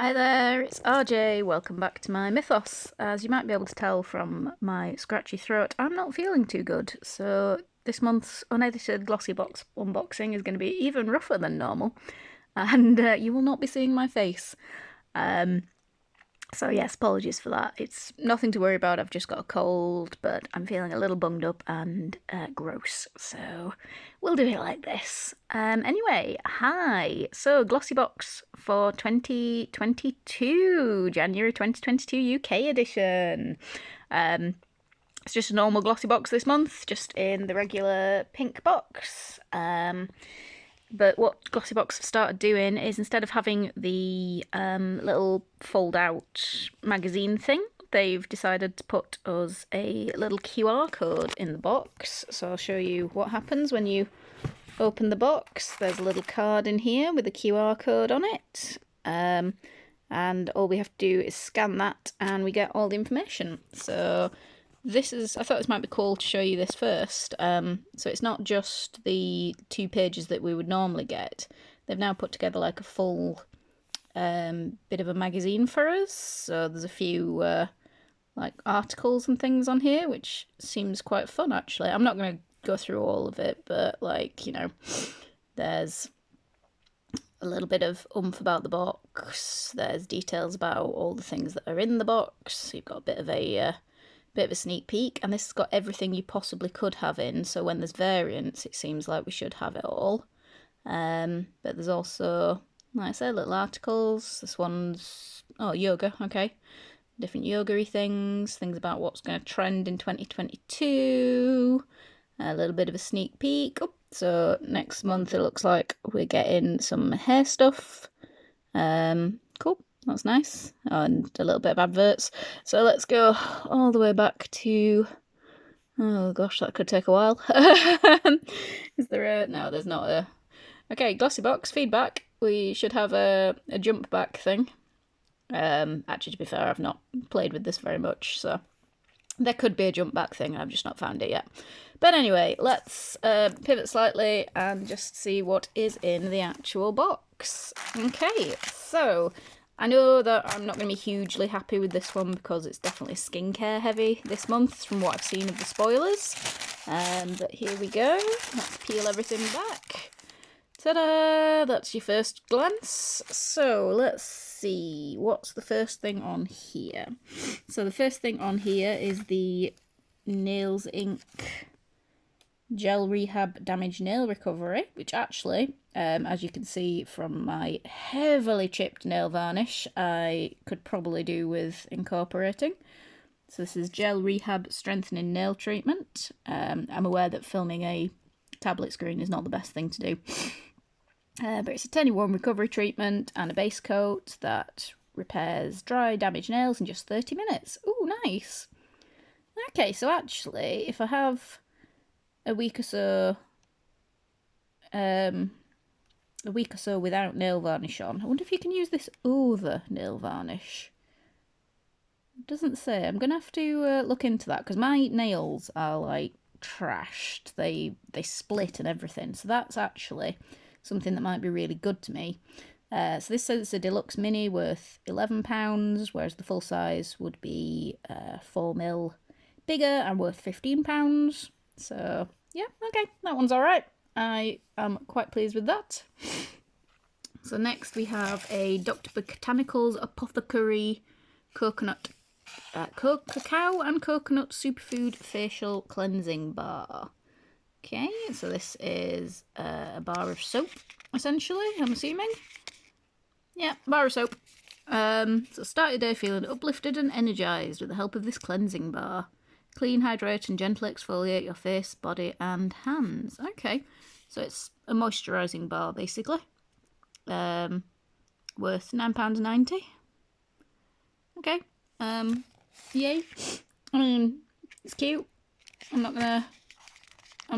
Hi there, it's RJ. Welcome back to my mythos. As you might be able to tell from my scratchy throat, I'm not feeling too good, so this month's unedited Glossybox unboxing is going to be even rougher than normal, and you will not be seeing my face. So yes, apologies for that. It's nothing to worry about. I've just got a cold, but I'm feeling a little bunged up and gross. So we'll do it like this. Anyway, hi. So Glossybox for 2022, January 2022 UK edition. It's just a normal Glossybox this month, just in the regular pink box. But what Glossybox have started doing is, instead of having the little fold-out magazine thing, they've decided to put us a little QR code in the box. So I'll show you what happens when you open the box. There's a little card in here with a QR code on it. And all we have to do is scan that and we get all the information. So I thought this might be cool to show you this first. So it's not just the 2 pages that we would normally get. They've now put together like a full bit of a magazine for us. So there's a few like articles and things on here, which seems quite fun actually. I'm not going to go through all of it, but like, you know, there's a little bit of oomph about the box. There's details about all the things that are in the box. You've got a bit of a sneak peek, and this has got everything you possibly could have in, so when there's variants it seems like we should have it all. But there's also, like I said, little articles. This one's yoga, okay, different yoga-y things about what's going to trend in 2022, a little bit of a sneak peek. So next month it looks like we're getting some hair stuff. Cool. That's nice. And a little bit of adverts. So let's go all the way back to... Oh gosh, that could take a while. Is there a... No, there's not a... Okay, Glossybox, feedback. We should have a jump back thing. Actually, to be fair, I've not played with this very much, so... There could be a jump back thing, I've just not found it yet. But anyway, let's pivot slightly and just see what is in the actual box. Okay, so... I know that I'm not going to be hugely happy with this one because it's definitely skincare heavy this month from what I've seen of the spoilers. But here we go. Let's peel everything back. Ta-da! That's your first glance. So let's see. What's the first thing on here? So the first thing on here is the Nails Inc. Gel Rehab Damaged Nail Recovery, which actually, as you can see from my heavily chipped nail varnish, I could probably do with incorporating. So this is Gel Rehab Strengthening Nail Treatment. I'm aware that filming a tablet screen is not the best thing to do. But it's a 10-in-1 recovery treatment and a base coat that repairs dry, damaged nails in just 30 minutes. Ooh, nice. Okay, so actually, if I have a week or so without nail varnish on, I wonder if you can use this over nail varnish. It doesn't say. I'm gonna have to look into that, because my nails are like trashed. They split and everything, so that's actually something that might be really good to me. So this says it's a deluxe mini worth £11, whereas the full size would be 4mm bigger and worth £15. So yeah, okay, that one's alright. I am quite pleased with that. So next we have a Dr. Botanicals Apothecary Coconut, Cacao and Coconut Superfood Facial Cleansing Bar. Okay, so this is a bar of soap, essentially, I'm assuming. Yeah, bar of soap. So start your day feeling uplifted and energised with the help of this cleansing bar. Clean, hydrate and gently exfoliate your face, body and hands. Okay, so it's a moisturising bar basically. Worth £9.90. Okay, yay. I mean, it's cute. I'm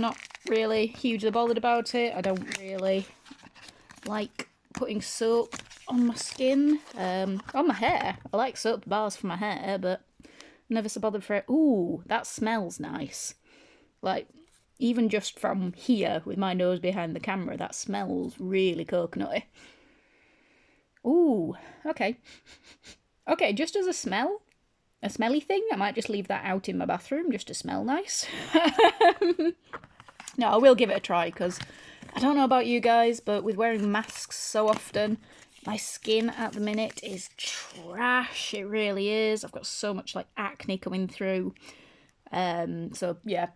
not really hugely bothered about it. I don't really like putting soap on my skin, on my hair. I like soap bars for my hair, but never so bothered for it. Ooh, that smells nice. Like, even just from here, with my nose behind the camera, that smells really coconutty. Ooh, Ooh, okay. Okay, just as a smelly thing, I might just leave that out in my bathroom just to smell nice. No, I will give it a try because I don't know about you guys, but with wearing masks so often, my skin at the minute is trash. It really is. I've got so much like acne coming through. So yeah,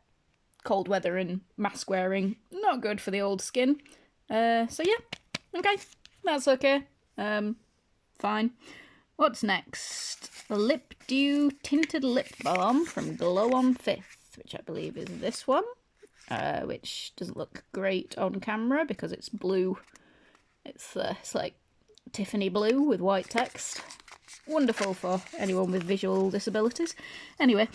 cold weather and mask wearing, not good for the old skin. So yeah, okay, that's okay. Fine. What's next? The Lip Dew Tinted Lip Balm from Glow on 5th, which I believe is this one. Which doesn't look great on camera because it's blue. It's like Tiffany blue with white text. Wonderful for anyone with visual disabilities. Anyway,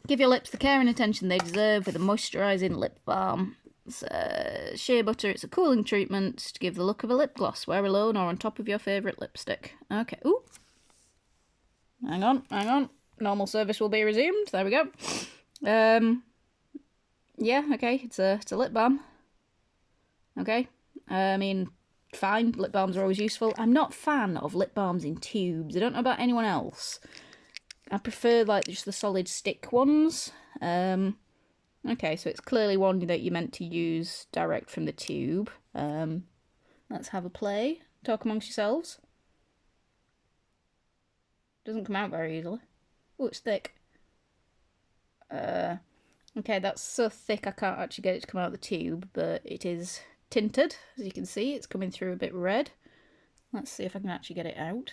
give your lips the care and attention they deserve with a moisturising lip balm. It's shea butter. It's a cooling treatment to give the look of a lip gloss. Wear alone or on top of your favourite lipstick. Okay. Ooh. Hang on. Normal service will be resumed. There we go. Yeah, okay, it's a lip balm. Okay, I mean, fine, lip balms are always useful. I'm not a fan of lip balms in tubes. I don't know about anyone else. I prefer, like, just the solid stick ones. Okay, so it's clearly one that you're meant to use direct from the tube. Let's have a play. Talk amongst yourselves. Doesn't come out very easily. Oh, it's thick. Okay, that's so thick I can't actually get it to come out of the tube, but it is tinted, as you can see. It's coming through a bit red. Let's see if I can actually get it out.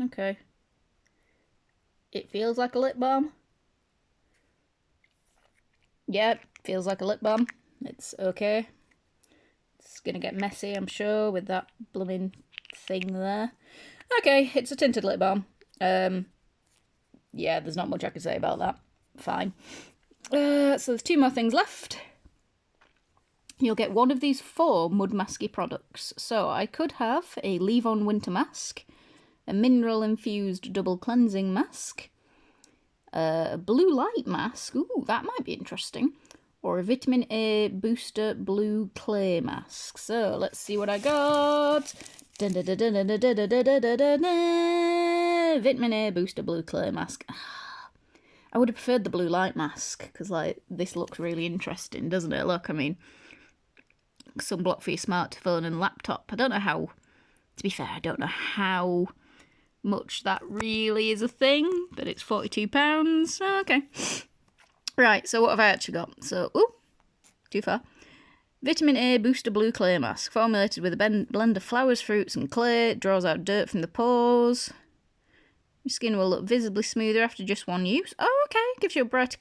Okay. It feels like a lip balm. Yeah, it feels like a lip balm. It's okay. It's gonna get messy, I'm sure, with that blooming thing there. Okay, it's a tinted lip balm. Yeah, there's not much I can say about that. Fine. So there's 2 more things left. You'll get one of these 4 mud masky products. So I could have a leave-on winter mask, a mineral-infused double cleansing mask, a blue light mask. Ooh, that might be interesting. Or a vitamin A booster blue clay mask. So let's see what I got. Vitamin A booster blue clay mask. I would have preferred the blue light mask because, like, this looks really interesting, doesn't it? Look, I mean, sunblock for your smartphone and laptop. I don't know how, to be fair, I don't know how much that really is a thing, but it's £42. Okay. Right, so what have I actually got? So, ooh, too far. Vitamin A Booster Blue Clay Mask, formulated with a blend of flowers, fruits and clay. It draws out dirt from the pores. Your skin will look visibly smoother after just 1 use. Oh, okay. Gives you a brighter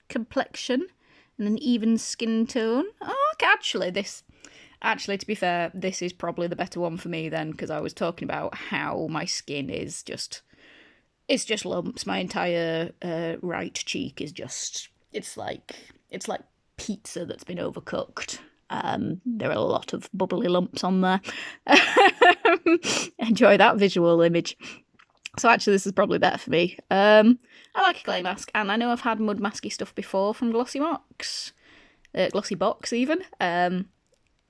complexion and an even skin tone. Oh, okay. Actually, to be fair, this is probably the better one for me then, because I was talking about how my skin is just... It's just lumps. My entire right cheek is just... It's like pizza that's been overcooked. There are a lot of bubbly lumps on there. Enjoy that visual image. So actually this is probably better for me. I like a clay mask, and I know I've had mud masky stuff before from Glossybox. Glossybox even.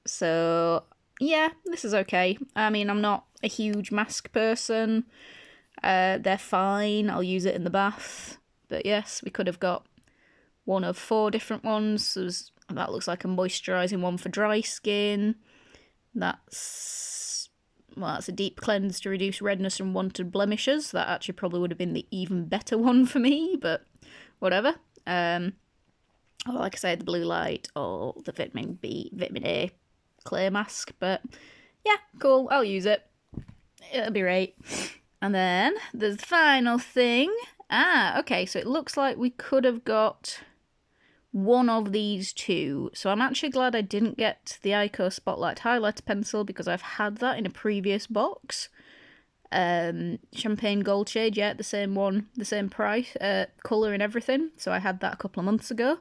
So yeah, this is okay. I mean, I'm not a huge mask person. They're fine. I'll use it in the bath. But yes, we could have got one of 4 different ones. So that looks like a moisturising one for dry skin. That's a deep cleanse to reduce redness and unwanted blemishes. That actually probably would have been the even better one for me, but whatever. Or like I said, the blue light or the vitamin A clay mask. But yeah, cool. I'll use it. It'll be right. And then there's the final thing. Okay, so it looks like we could have got one of these 2. So I'm actually glad I didn't get the Ico Spotlight highlighter pencil because I've had that in a previous box. Champagne gold shade, yeah, the same one, the same price, colour and everything. So I had that a couple of months ago.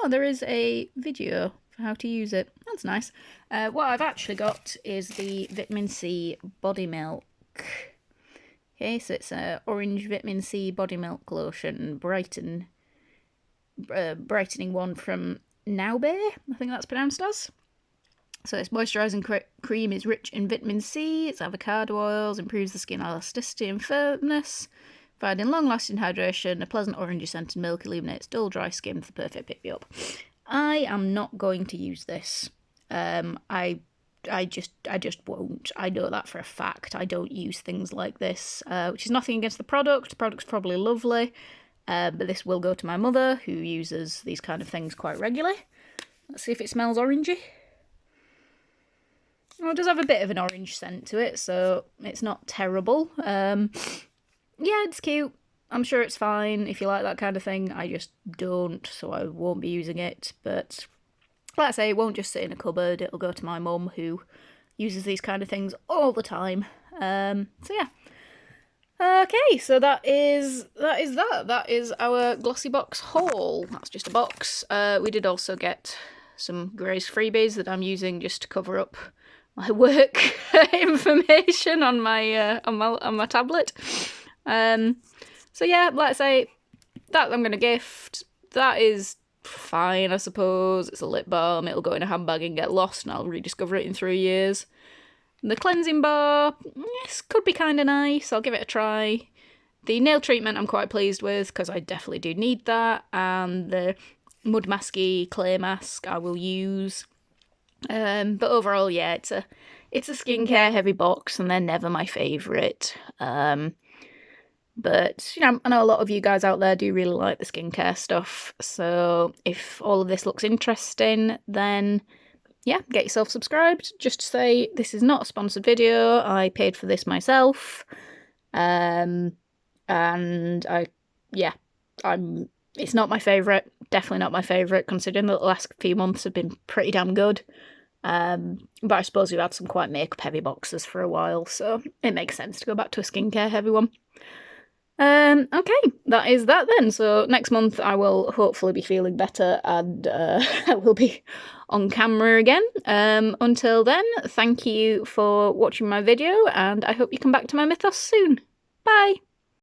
Oh, there is a video for how to use it. That's nice. What I've actually got is the Vitamin C Body Milk. Okay, so it's a orange vitamin C body milk lotion, brightening one from Naube, I think that's pronounced as. So this moisturising cream is rich in vitamin C, it's avocado oils, improves the skin elasticity and firmness, providing long-lasting hydration, a pleasant orangey scented milk illuminates dull, dry skin for the perfect pick-me-up. I am not going to use this. I just won't. I know that for a fact. I don't use things like this, which is nothing against the product. The product's probably lovely, but this will go to my mother, who uses these kind of things quite regularly. Let's see if it smells orangey. Well, it does have a bit of an orange scent to it, so it's not terrible. Yeah, it's cute. I'm sure it's fine if you like that kind of thing. I just don't, so I won't be using it. But like I say, it won't just sit in a cupboard. It'll go to my mum, who uses these kind of things all the time. So yeah. Okay, so that is that. That is our Glossybox haul. That's just a box. We did also get some Grace freebies that I'm using just to cover up my work information on my tablet. So yeah, like I say, that I'm gonna gift. That is fine, I suppose. It's a lip balm. It'll go in a handbag and get lost, and I'll rediscover it in 3 years. The cleansing bar, yes, could be kind of nice. I'll give it a try. The nail treatment I'm quite pleased with, because I definitely do need that. And the mud masky clay mask I will use. But overall, yeah, it's a skincare heavy box, and they're never my favourite. But, you know, I know a lot of you guys out there do really like the skincare stuff, so if all of this looks interesting, then yeah, get yourself subscribed. Just to say, this is not a sponsored video, I paid for this myself, and it's not my favourite, definitely not my favourite, considering that the last few months have been pretty damn good. But I suppose we've had some quite makeup heavy boxes for a while, so it makes sense to go back to a skincare heavy one. Okay, that is that then. So next month I will hopefully be feeling better, and I will be on camera again. Until then, thank you for watching my video, and I hope you come back to my mythos soon. Bye!